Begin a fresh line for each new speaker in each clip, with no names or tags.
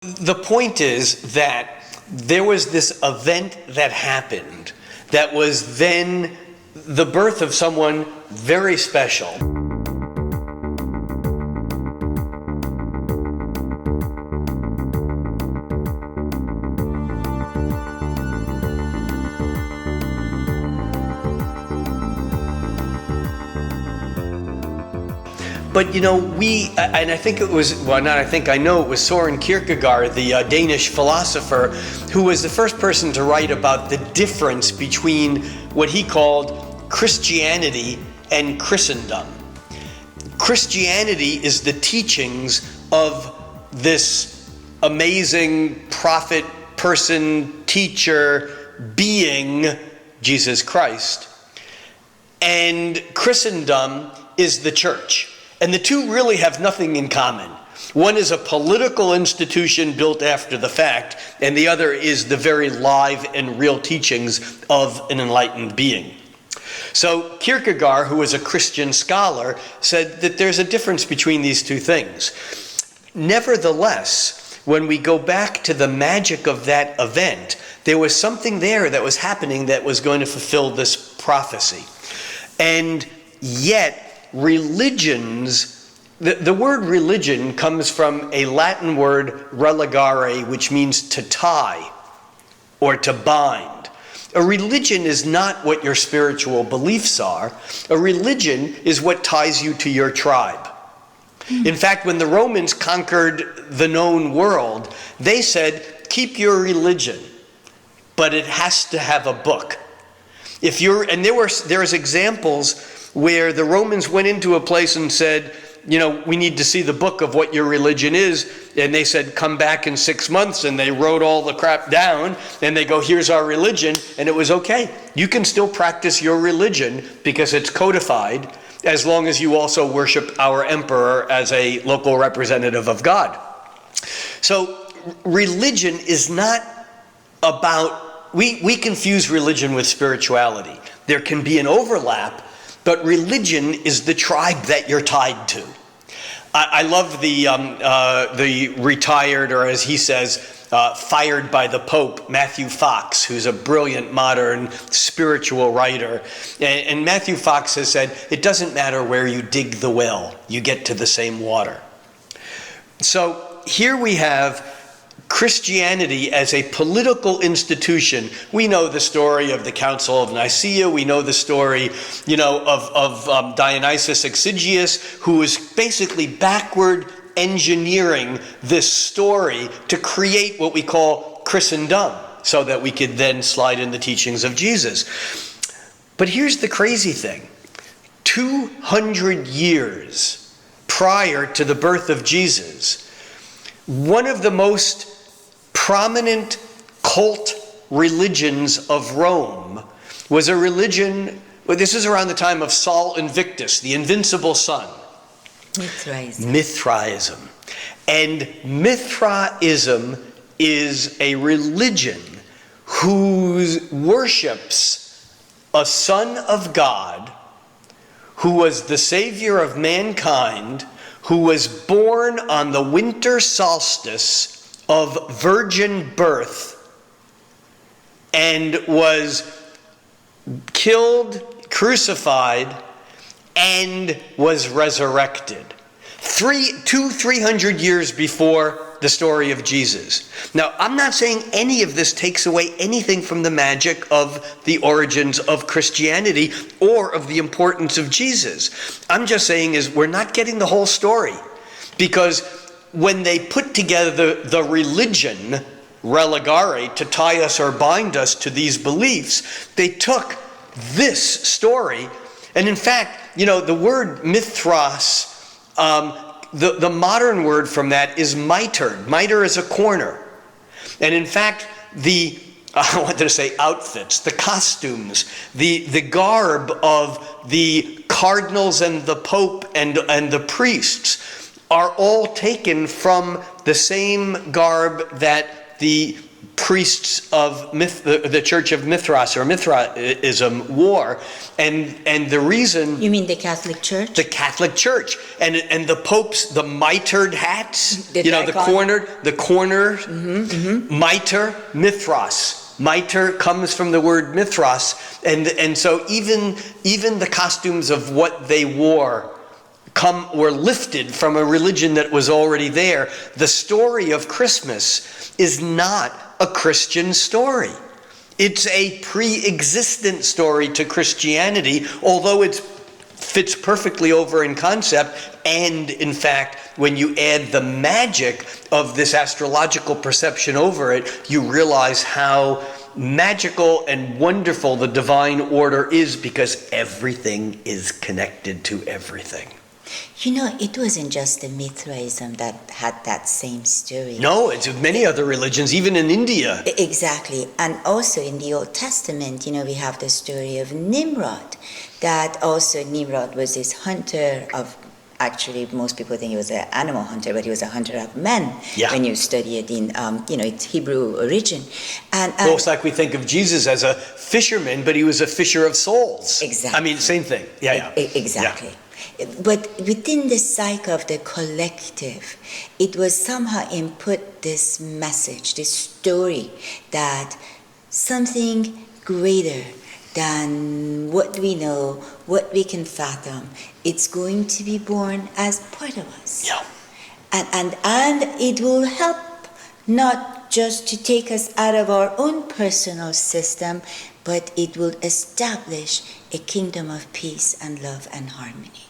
The point is that there was this event that happened that was then the birth of someone very special. But you know, and I think it was, well, not I think, I know it was Søren Kierkegaard, the Danish philosopher, who was the first person to write about the difference between what he called Christianity and Christendom. Christianity is the teachings of this amazing prophet, person, teacher, being, Jesus Christ. And Christendom is the church. And the two really have nothing in common. One is a political institution built after the fact, and the other is the very live and real teachings of an enlightened being. So Kierkegaard, who was a Christian scholar, said that there's a difference between these two things. Nevertheless, when we go back to the magic of that event, there was something there that was happening that was going to fulfill this prophecy. And yet, religions, the word religion comes from a Latin word religare, which means to tie or to bind. A religion is not what your spiritual beliefs are. A religion is what ties you to your tribe. In fact, when the Romans conquered the known world, they said, keep your religion, but it has to have a book. And there's examples where the Romans went into a place and said, you know, we need to see the book of what your religion is. And they said, come back in 6 months. And they wrote all the crap down. And they go, here's our religion. And it was okay. You can still practice your religion because it's codified, as long as you also worship our emperor as a local representative of God. So religion is not about, we confuse religion with spirituality. There can be an overlap, but religion is the tribe that you're tied to. I love the retired, or as he says, fired by the Pope, Matthew Fox, who's a brilliant modern spiritual writer. And Matthew Fox has said, it doesn't matter where you dig the well, you get to the same water. So here we have Christianity as a political institution. We know the story of the Council of Nicaea. We know the story, you know, of Dionysius Exiguus, who was basically backward engineering this story to create what we call Christendom, so that we could then slide in the teachings of Jesus. But here's the crazy thing. 200 years prior to the birth of Jesus, one of the most prominent cult religions of Rome was a religion, well, this is around the time of Sol Invictus, the invincible sun. Mithraism. And Mithraism is a religion who worships a son of God who was the savior of mankind, who was born on the winter solstice of virgin birth and was killed, crucified, and was resurrected. 300 years before the story of Jesus. Now, I'm not saying any of this takes away anything from the magic of the origins of Christianity or of the importance of Jesus. I'm just saying is we're not getting the whole story, because when they put together the religion, religare, to tie us or bind us to these beliefs, they took this story, and in fact, you know, the word mithras, the modern word from that is mitred. Mitre is a corner. And in fact, I wanted to say outfits, the costumes, the garb of the cardinals and the pope and the priests are all taken from the same garb that the priests of the Church of Mithras or Mithraism wore, and the reason.
You mean the Catholic Church?
The Catholic Church, and the popes, the mitered hats, the corner, mitre, Mithras. Mitre comes from the word Mithras, and so even the costumes of what they wore were lifted from a religion that was already there. The story of Christmas is not a Christian story. It's a pre-existent story to Christianity, although it fits perfectly over in concept, and in fact, when you add the magic of this astrological perception over it, you realize how magical and wonderful the divine order is, because everything is connected to everything.
You know, it wasn't just the Mithraism that had that same story.
No, it's many other religions, even in India.
Exactly. And also in the Old Testament, you know, we have the story of Nimrod. That also Nimrod was this hunter of, actually most people think he was an animal hunter, but he was a hunter of men.
Yeah.
When you study it in, its Hebrew origin. And
well, it's like we think of Jesus as a fisherman, but he was a fisher of souls.
Exactly.
I mean, same thing. Yeah.
Exactly.
Yeah.
But within the cycle of the collective, it was somehow input this message, this story, that something greater than what we know, what we can fathom, it's going to be born as part of us.
Yeah.
And it will help not just to take us out of our own personal system, but it will establish a kingdom of peace and love and harmony.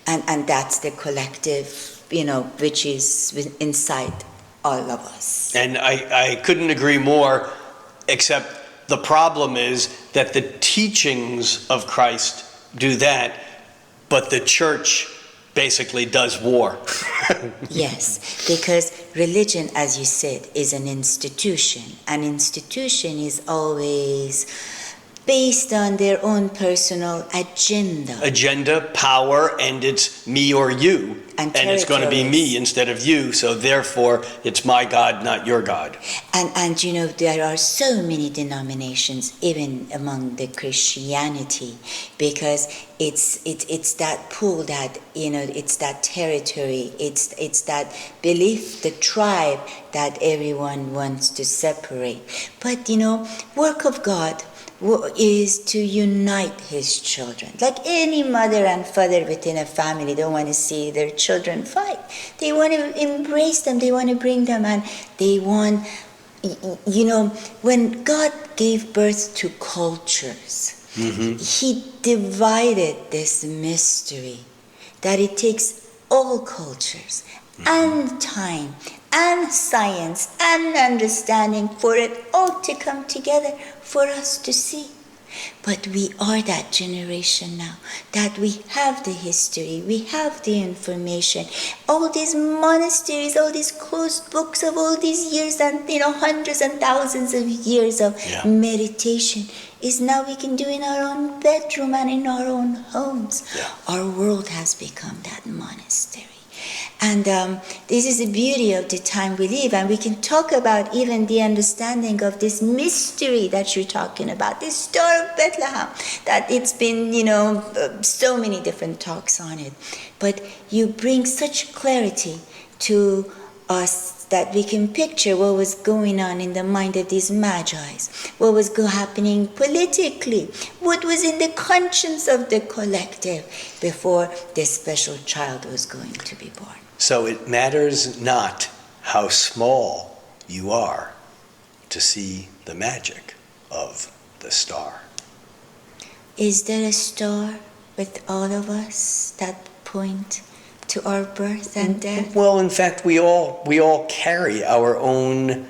And that's the collective, which is inside all of us.
And I couldn't agree more, except the problem is that the teachings of Christ do that, but the church basically does war.
Yes, because religion, as you said, is an institution. An institution is always based on their own personal agenda,
power, and it's me or you, and it's going to be me instead of you, so therefore it's my God, not your God.
And there are so many denominations even among the Christianity, because it's that pull, that it's that territory, it's that belief, the tribe that everyone wants to separate. But work of God is to unite his children. Like any mother and father within a family don't want to see their children fight. They want to embrace them, they want to bring them, and they want, when God gave birth to cultures, he divided this mystery that it takes all cultures and time and science and understanding for it all to come together for us to see. But we are that generation now, that we have the history, we have the information, all these monasteries, all these closed books of all these years and hundreds and thousands of years of meditation is now we can do in our own bedroom and in our own homes. Our world has become that monastery. And this is the beauty of the time we live. And we can talk about even the understanding of this mystery that you're talking about, this Star of Bethlehem, that it's been, so many different talks on it. But you bring such clarity to us that we can picture what was going on in the mind of these magi's, what was happening politically, what was in the conscience of the collective before this special child was going to be born.
So it matters not how small you are to see the magic of the star.
Is there a star with all of us that point to our birth and death?
Well, in fact, we all carry our own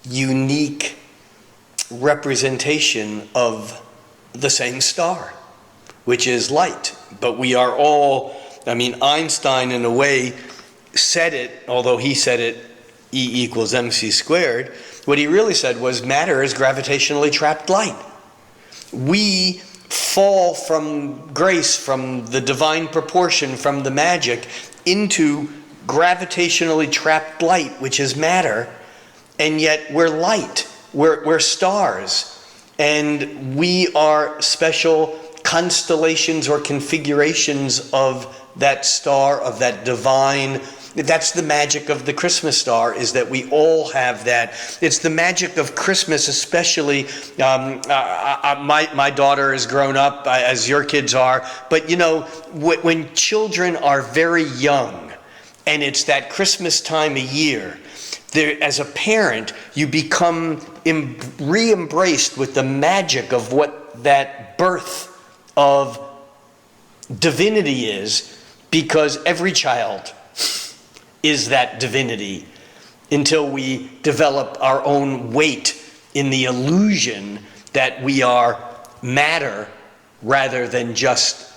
unique representation of the same star, which is light. But we are all, Einstein in a way said it, although he said it E = mc squared, what he really said was matter is gravitationally trapped light. We fall from grace, from the divine proportion, from the magic, into gravitationally trapped light, which is matter, and yet we're light, we're stars, and we are special constellations or configurations of that star, of that divine. That's the magic of the Christmas star, is that we all have that. It's the magic of Christmas, especially. My daughter has grown up, as your kids are, but you know, when children are very young, and it's that Christmas time of year, as a parent, you become re-embraced with the magic of what that birth of divinity is, because every child is that divinity until we develop our own weight in the illusion that we are matter rather than just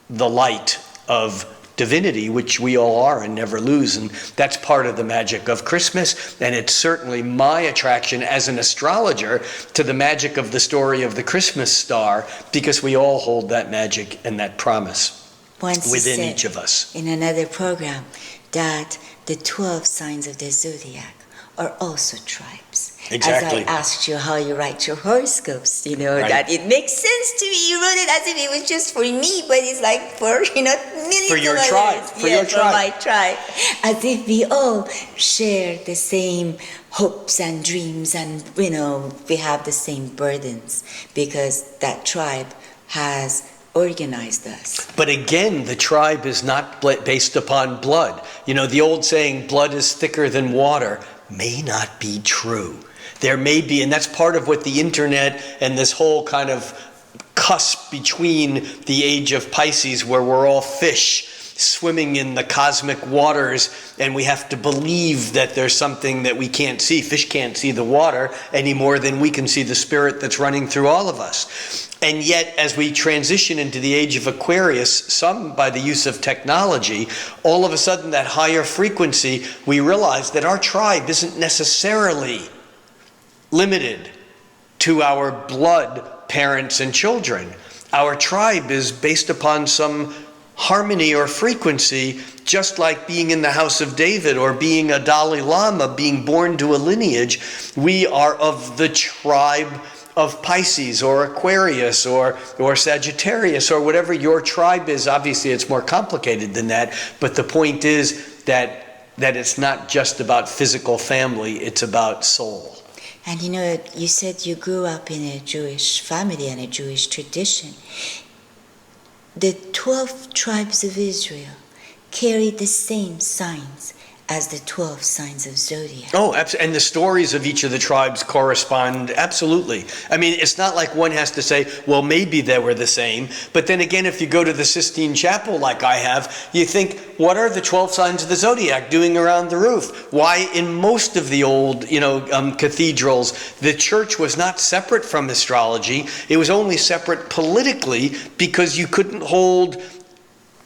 the light of divinity, which we all are and never lose. And that's part of the magic of Christmas, and it's certainly my attraction as an astrologer to the magic of the story of the Christmas star, because we all hold that magic and that promise within each of us.
In another program, that the 12 signs of the zodiac are also tribes.
Exactly.
As I asked you how you write your horoscopes, you know,
Right.
that it makes sense to me. You wrote it as if it was just for me, but it's like for, you know, millions
For your
of
tribe.
others.
For your tribe.
For my tribe. As if we all share the same hopes and dreams, and, you know, we have the same burdens, because that tribe has organized us.
But again, the tribe is not based upon blood. You know, the old saying, blood is thicker than water, may not be true. There may be, and that's part of what the internet and this whole kind of cusp between the age of Pisces, where we're all fish swimming in the cosmic waters, and we have to believe that there's something that we can't see. Fish can't see the water any more than we can see the spirit that's running through all of us. And yet, as we transition into the age of Aquarius, some by the use of technology, all of a sudden that higher frequency, we realize that our tribe isn't necessarily limited to our blood parents and children. Our tribe is based upon some harmony or frequency, just like being in the house of David or being a Dalai Lama, being born to a lineage. We are of the tribe of Pisces or Aquarius or Sagittarius or whatever your tribe is. Obviously, it's more complicated than that, but the point is that it's not just about physical family, it's about soul.
And you know, you said you grew up in a Jewish family and a Jewish tradition. The 12 tribes of Israel carry the same signs as the 12 signs of zodiac.
Oh, absolutely. And the stories of each of the tribes correspond, absolutely. I mean, it's not like one has to say, well, maybe they were the same. But then again, if you go to the Sistine Chapel like I have, you think, what are the 12 signs of the zodiac doing around the roof? Why, in most of the old, cathedrals, the church was not separate from astrology. It was only separate politically, because you couldn't hold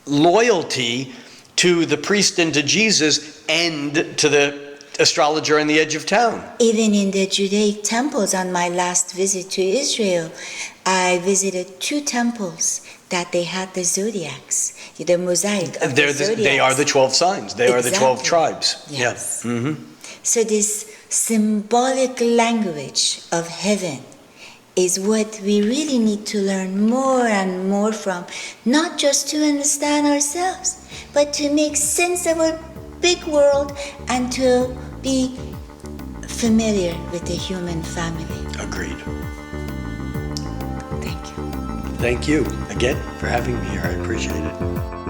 loyalty to the priest and to Jesus and to the astrologer on the edge of town.
Even in the Judaic temples, on my last visit to Israel, I visited 2 temples that they had the zodiacs, the mosaic of the zodiacs.
They are the 12 signs. They are the 12 tribes.
Yes.
Yeah. Mm-hmm.
So this symbolic language of heaven is what we really need to learn more and more from, not just to understand ourselves, but to make sense of our big world and to be familiar with the human family.
Agreed.
Thank you.
Thank you again for having me here. I appreciate it.